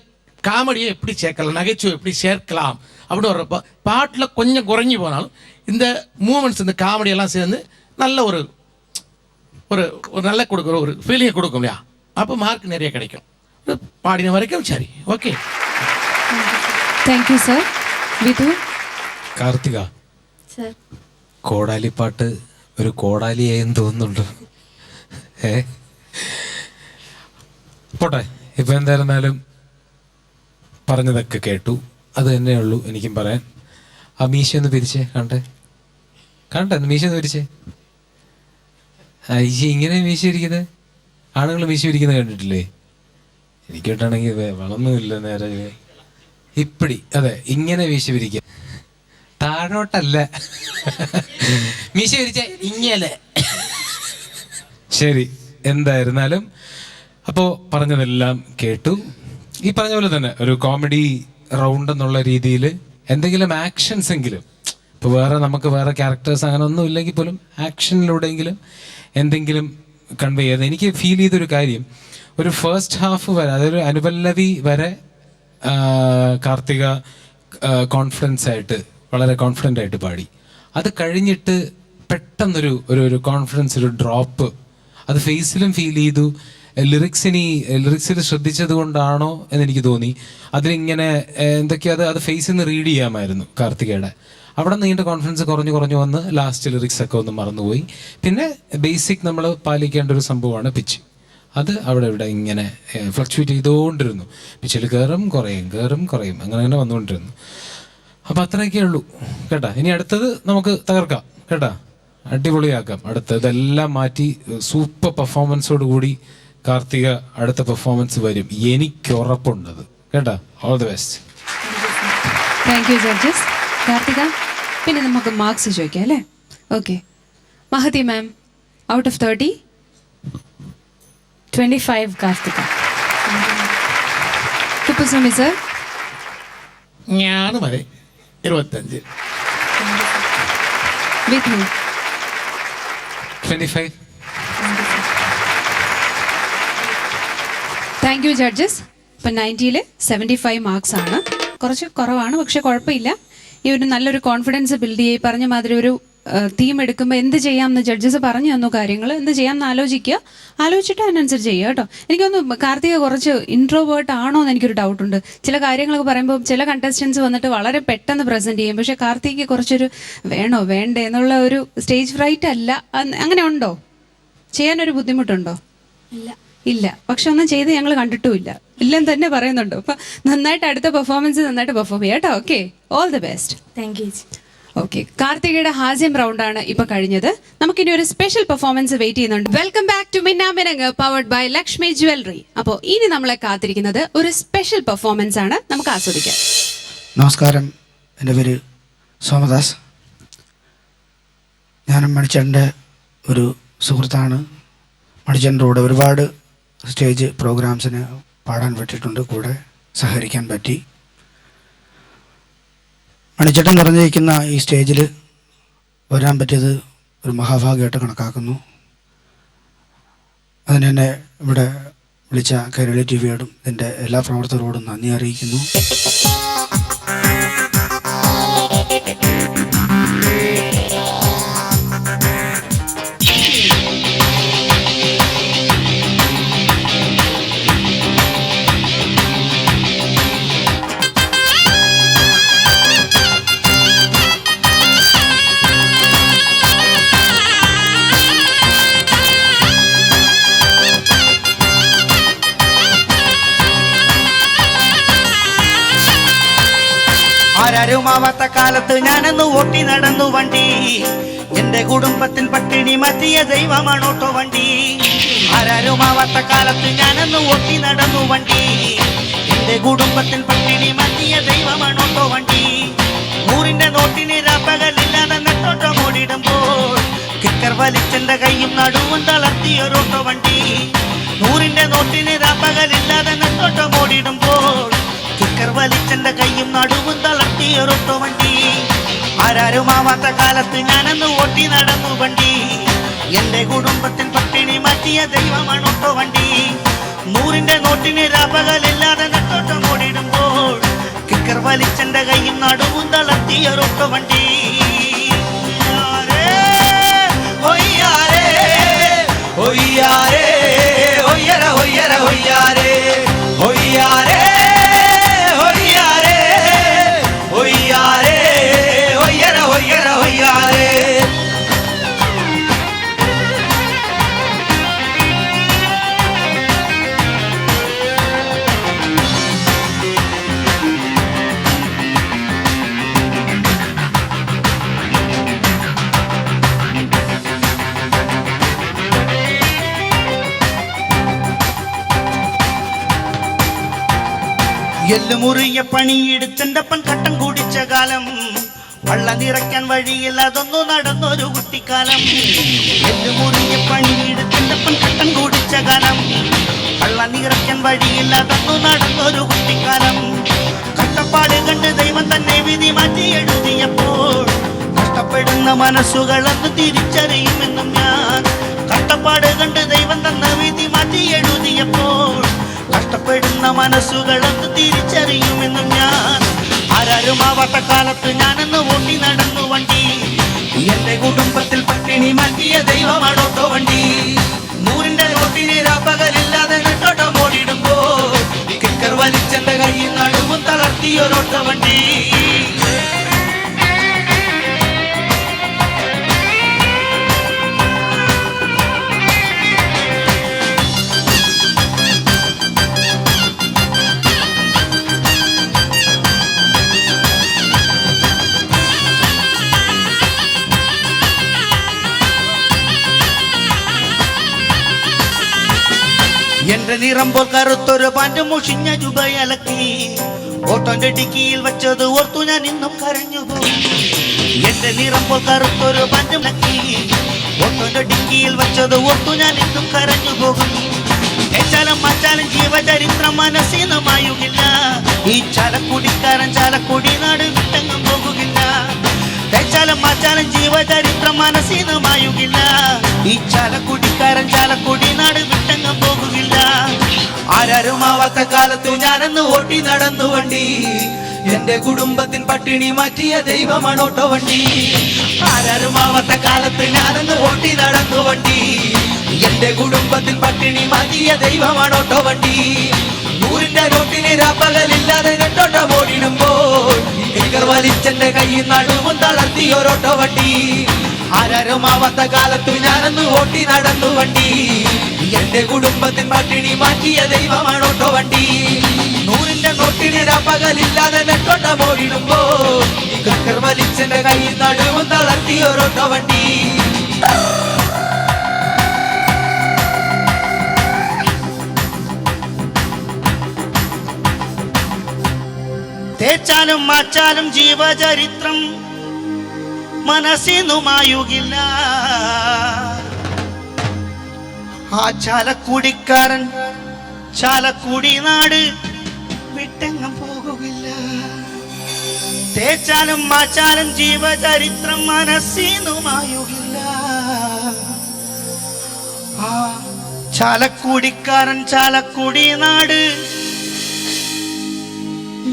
காமெடியை எப்படி சேர்க்கலாம், நகைச்சுவை எப்படி சேர்க்கலாம் அப்படின்னு வர்றப்போ பாட்டில் கொஞ்சம் குறைஞ்சி போனாலும் இந்த மூமெண்ட்ஸ் இந்த காமெடியெல்லாம் சேர்ந்து நல்ல ஒரு ஒரு ஒரு நல்ல கொடுக்குற ஒரு ஃபீலிங்கை கொடுக்கும் இல்லையா? அப்போ மார்க் நிறைய கிடைக்கும். பாடின வரைக்கும் சரி, okay. Thank you sir. Vidhu. Karthika, sir, കോടാലിപ്പാട്ട് ഒരു കോടാലിയായെന്ന് തോന്നുന്നുണ്ടോ? പോട്ടെ, ഇപ്പം എന്തായിരുന്നാലും പറഞ്ഞതൊക്കെ കേട്ടു, അത് തന്നെയുള്ളൂ എനിക്കും പറയാൻ. ആ മീശ ഒന്ന് പിരിച്ചേ, കണ്ടേ മീശ ഒന്ന് പിരിച്ചേ. അയ്യ, ഇങ്ങനെ മീശ ഇരിക്കുന്നത് ആണുങ്ങൾ മീശ ഇരിക്കുന്നത് കണ്ടിട്ടില്ലേ? എനിക്ക് കേട്ടാണെങ്കിൽ വളർന്നുമില്ല നേരെ ഇപ്പടി. അതെ, ഇങ്ങനെ മീശ പിരിക്കുക, താഴോട്ടല്ല മീശ പിരിച്ച ഇങ്ങനെ. ശരി, എന്തായിരുന്നാലും അപ്പോൾ പറഞ്ഞതെല്ലാം കേട്ടു. ഈ പറഞ്ഞ പോലെ തന്നെ ഒരു കോമഡി റൗണ്ട് എന്നുള്ള രീതിയിൽ എന്തെങ്കിലും ആക്ഷൻസ് എങ്കിലും, ഇപ്പോൾ നമുക്ക് വേറെ ക്യാരക്ടേഴ്സ് അങ്ങനെ ഒന്നും ഇല്ലെങ്കിൽ പോലും ആക്ഷനിലൂടെയെങ്കിലും എന്തെങ്കിലും കൺവേ ചെയ്ത് എനിക്ക് ഫീൽ ചെയ്തൊരു കാര്യം, ഒരു ഫസ്റ്റ് ഹാഫ് വരെ, അതൊരു അനുപല്ലവി വരെ കാർത്തിക കോൺഫിഡൻസ് ആയിട്ട് വളരെ കോൺഫിഡൻ്റ് ആയിട്ട് പാടി. അത് കഴിഞ്ഞിട്ട് പെട്ടെന്നൊരു ഒരു കോൺഫിഡൻസ്, ഒരു ഡ്രോപ്പ് അത് ഫേസിലും ഫീൽ ചെയ്തു. ലിറിക്സിൽ ശ്രദ്ധിച്ചത് കൊണ്ടാണോ എന്നെനിക്ക് തോന്നി. അതിലിങ്ങനെ എന്തൊക്കെയോ അത് ഫേസിൽ നിന്ന് റീഡ് ചെയ്യാമായിരുന്നു കാർത്തികയുടെ. അവിടെ നീണ്ട കോൺഫിഡൻസ് കുറഞ്ഞു വന്ന് ലാസ്റ്റ് ലിറിക്സ് ഒക്കെ ഒന്ന് മറന്നുപോയി. പിന്നെ ബേസിക് നമ്മൾ പാലിക്കേണ്ട ഒരു സംഭവമാണ് പിച്ച്. അത് അവിടെ ഇവിടെ ഇങ്ങനെ ഫ്ലക്ച്വേറ്റ് ചെയ്തുകൊണ്ടിരുന്നു. പിച്ചിൽ കയറും കുറയും അങ്ങനെ വന്നുകൊണ്ടിരുന്നു. അപ്പം അത്രയൊക്കെ ഉള്ളൂ കേട്ടാ. ഇനി അടുത്തത് നമുക്ക് തകർക്കാം കേട്ടാ, അടിപൊളിയാക്കാം. ഇതെല്ലാം മാറ്റി സൂപ്പർ പെർഫോമൻസോട് കൂടി കാർത്തിക അടുത്ത പെർഫോമൻസ് വരും, എനിക്ക് ഉറപ്പുണ്ടത് കേട്ടാ. All the best. Thank you judges. Karthika, പിന്നെ നമുക്ക് മാർക്സ് ചോദിക്കാം അല്ലേ? Okay, Mahathi ma'am, out of 30 25 Karthika. Kuppuswamy sir? ഞാൻ മതി 25. വിഘ്നു? 25. Thank you judges. ഇപ്പം 90-ൽ 75 മാർക്സ് ആണ്. കുറച്ച് കുറവാണ്, പക്ഷെ കുഴപ്പമില്ല. ഈ ഒരു നല്ലൊരു കോൺഫിഡൻസ് ബിൽഡ് ചെയ്ത് പറഞ്ഞ മാതിരി ഒരു തീം എടുക്കുമ്പോൾ എന്ത് ചെയ്യാമെന്ന് ജഡ്ജസ് പറഞ്ഞു തന്നു. കാര്യങ്ങൾ എന്ത് ചെയ്യാമെന്ന് ആലോചിച്ചിട്ട് അതിനനുസരിച്ച് ചെയ്യുക കേട്ടോ. എനിക്കൊന്ന് കാർത്തിക കുറച്ച് ഇൻട്രോവേർട്ട് ആണോ എന്ന് എനിക്കൊരു ഡൗട്ടുണ്ട്. ചില കാര്യങ്ങളൊക്കെ പറയുമ്പോൾ ചില കണ്ടസ്റ്റൻസ് വന്നിട്ട് വളരെ പെട്ടെന്ന് പ്രസൻറ്റ് ചെയ്യും, പക്ഷേ കാർത്തികയ്ക്ക് കുറച്ചൊരു വേണോ വേണ്ടേ എന്നുള്ള ഒരു സ്റ്റേജ് ഫ്രൈറ്റ് അല്ല, അങ്ങനെ ഉണ്ടോ? ചെയ്യാനൊരു ബുദ്ധിമുട്ടുണ്ടോ? ഇല്ല. പക്ഷെ ഒന്നും ചെയ്ത് ഞങ്ങൾ കണ്ടിട്ടുമില്ല, ഇല്ലെന്ന് തന്നെ പറയുന്നുണ്ടോ. അപ്പം നന്നായിട്ട് അടുത്ത പെർഫോമൻസ് നന്നായിട്ട് പെർഫോം ചെയ്യാം കേട്ടോ. Okay, all the best. Thank you. Okay, കാർത്തികയുടെ ഹാസ്യം റൗണ്ടാണ് ഇപ്പൊ കഴിഞ്ഞത്. നമുക്കിനി ഒരു സ്പെഷ്യൽ പെർഫോമൻസ് വെയിറ്റ് ചെയ്യുന്നുണ്ട്. Welcome back to Minnaminung powered by Lakshmi jewellery. അപ്പോൾ ഇനി നമ്മളെ കാത്തിരിക്കുന്നത് ഒരു സ്പെഷ്യൽ പെർഫോമൻസ് ആണ്, നമുക്ക് ആസ്വദിക്കാം. നമസ്കാരം, എൻ്റെ പേര് സോമദാസ്. ഞാനും മണിച്ചേട്ടൻ്റെ ഒരു സുഹൃത്താണ്. മണിച്ചേട്ടൻ്റെ കൂടെ ഒരുപാട് സ്റ്റേജ് പ്രോഗ്രാംസിന് പാടാൻ പറ്റിയിട്ടുണ്ട്, കൂടെ സഹകരിക്കാൻ പറ്റി. മണിച്ചേട്ടൻ പറഞ്ഞിരിക്കുന്ന ഈ സ്റ്റേജിൽ വരാൻ പറ്റിയത് ഒരു മഹാഭാഗ്യമായിട്ട് കണക്കാക്കുന്നു. അതിനെന്നെ ഇവിടെ വിളിച്ച കൈരളി ടിവിയോടും ഇതിൻ്റെ എല്ലാ പ്രവർത്തകരോടും നന്ദി അറിയിക്കുന്നു. ആരാരുമാവാത്ത കാലത്ത് ഞാനെന്ന് ഓട്ടി നടന്നു വണ്ടി. എന്റെ കുടുംബത്തിൽ പട്ടിണി മാറ്റിയ ദൈവമാണോട്ടോ വണ്ടി. ആരാരുമാവാത്ത കാലത്ത് ഞാനെന്ന് ഓട്ടി നടന്നു വണ്ടി. എന്റെ കുടുംബത്തിൽ പട്ടിണി മാറ്റിയ ദൈവമാണോട്ടോ വണ്ടി. 100-ന്റെ നോട്ടിന് രാപ്പകലില്ലാതെ നെട്ടോട്ടം ഓടിടുമ്പോൾ കിക്കർ വലിച്ചെന്റെ കൈയും നടുവും തളർത്തിയൊരോട്ടോ വണ്ടി. 100-ന്റെ നോട്ടിന് രാപ്പകലില്ലാതെ നെട്ടോട്ടം ഓടിടുമ്പോൾ കിക്കർ വലിച്ചെന്റെ കൈയും നടുവും തളർത്തിയൊരോട്ടോ വണ്ടി. ആരാരുമാവാത്ത കാലത്ത് ഞാനെന്ന് ഓട്ടി നടന്നു വണ്ടി. എന്റെ കുടുംബത്തിൽ പട്ടിണി മാറ്റിയ ദൈവമാണോട്ടോ വണ്ടി. 100-ന്റെ നോട്ടിന് രാപ്പകലില്ലാതെ നെട്ടോട്ടം ഓടിടുമ്പോൾ കിക്കർ വലിച്ചെന്റെ കൈയും നടുവും തളർത്തിയൊരോട്ടോ വണ്ടി. ഒയ്യാരേ ഒയ്യാരേ ഒയ്യര ഒയ്യര ഒയ്യാരേ ഒയ്യാരേ എല്ലുമുറിയ പണിയെടുത്തെൻ്റപ്പൻ കട്ടം കുടിച്ച കാലം. വള്ളം നിറയ്ക്കാൻ വഴിയിൽ അതൊന്നു നടന്നൊരു കുട്ടിക്കാലം. എല്ലുമുറിയ പണിയെടുത്തെൻ്റപ്പൻ കട്ടം കുടിച്ച കാലം. വള്ളം നിറയ്ക്കാൻ വഴിയിൽ അതൊന്നു നടന്നൊരു കുട്ടിക്കാലം. കഷ്ടപ്പാട് കണ്ട് ദൈവം തന്നെ വിധി മാറ്റി എഴുതിയപ്പോൾ കഷ്ടപ്പെടുന്ന മനസ്സുകളെന്ന് തിരിച്ചറിയുമെന്നും ഞാൻ. കഷ്ടപ്പാട് കണ്ട് ദൈവം തന്നെ വിധി മാറ്റി എഴുതിയപ്പോൾ കഷ്ടപ്പെടുന്ന മനസ്സുകളെന്ന് തിരിച്ചറിയുമെന്നും ഞാൻ. ആരാരുമാവാത്ത കാലത്ത് ഞാനെന്ന് ഓട്ടി നടന്നു വണ്ടി. എന്റെ കുടുംബത്തിൽ പട്ടിണി മാറ്റിയ ദൈവമാണോട്ടോ വണ്ടി. 100-ന്റെ നോട്ടിന് രാപ്പകലില്ലാതെ നെട്ടോട്ടം ഓടിടുമ്പോ കിക്കർ വലിച്ചെന്റെ കൈയിൽ നടുവും തളർത്തിയൊരോട്ടോ വണ്ടി. എന്റെ നിറം പോൽ കറുത്തൊരു പാൻറ് മുഷിഞ്ഞ ജുബയലക്കി ഓട്ടോന്റെ ഡിക്കിയിൽ വെച്ചത് ഓർത്തു ഞാൻ ഇന്നും കരഞ്ഞു പോകും. എന്റെ നിറം പോൽ കറുത്തൊരു പാൻറ് ലക്കി ഓട്ടോന്റെ ഡിക്കിയിൽ വെച്ചത് ഓർത്തു ഞാൻ ഇന്നും കരഞ്ഞു പോകും. ഏച്ചാലും മച്ചാലും ജീവചരിത്രം മനസ്സിനുമായുകില്ല. ഈ ചാലക്കുടിക്കാരൻ ചാലക്കുടി നാട് വിട്ടെങ്ങും പോകുകില്ല. ഏച്ചാലും മച്ചാലും ജീവചരിത്രം മനസ്സിനുമായുകില്ല. ഈ ചാലക്കുടിക്കാരൻ ചാലക്കുടി നാട് വിട്ടെങ്ങും പോകുകില്ല. ആരാരുമാവാത്ത കാലത്ത് ഞാനെന്ന് ഓട്ടി നടന്നു വണ്ടി. എന്റെ കുടുംബത്തിൻ പട്ടിണി മാറ്റിയ ദൈവമാണ് ഓട്ടോ വണ്ടി. ആരാരുമാവാത്ത കാലത്ത് ഞാനെന്ന് ഓട്ടി നടന്നു വണ്ടി. എന്റെ കുടുംബത്തിൽ പട്ടിണി മാറ്റിയ ദൈവമാണ് ഓട്ടോ വണ്ടി. 100-ന്റെ നോട്ടിന് രാപ്പകലില്ലാതെ നെട്ടോട്ടം ഓടിടുമ്പോൾ സ്പീക്കർ വലിച്ചെന്റെ കയ്യിൽ നടുവും തളർത്തിയൊരോട്ടോ വണ്ടി. ആരാരുമാവാത്ത കാലത്ത് ഞാനെന്ന് ഓട്ടി നടന്നു വണ്ടി. എന്റെ കുടുംബത്തിൻ പട്ടിണി മാറ്റിയ ദൈവമാണ് ഓട്ടോ വണ്ടി. 100-ന്റെ നോട്ടിന് രാപ്പകലില്ലാതെ നെട്ടോട്ടം ഓടിടുമ്പോൾ സ്പീക്കർ വലിച്ചെന്റെ കയ്യിൽ നടുവും തളർത്തിയൊരോട്ടോ വണ്ടി. തേച്ചാലും മാച്ചാലും ജീവചരിത്രം മനസ്സിനുമായുകില്ല. ആ ചാലക്കുടിക്കാരൻ ചാലക്കുടി നാട് വിട്ടെങ്ങും പോകുകില്ല. തേച്ചാലും മാച്ചാലും ജീവചരിത്രം മനസ്സിനുമായുകില്ല. ആ ചാലക്കുടിക്കാരൻ ചാലക്കുടി നാട്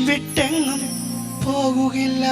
വിട്ടെങ്ങും പോകുകില്ല.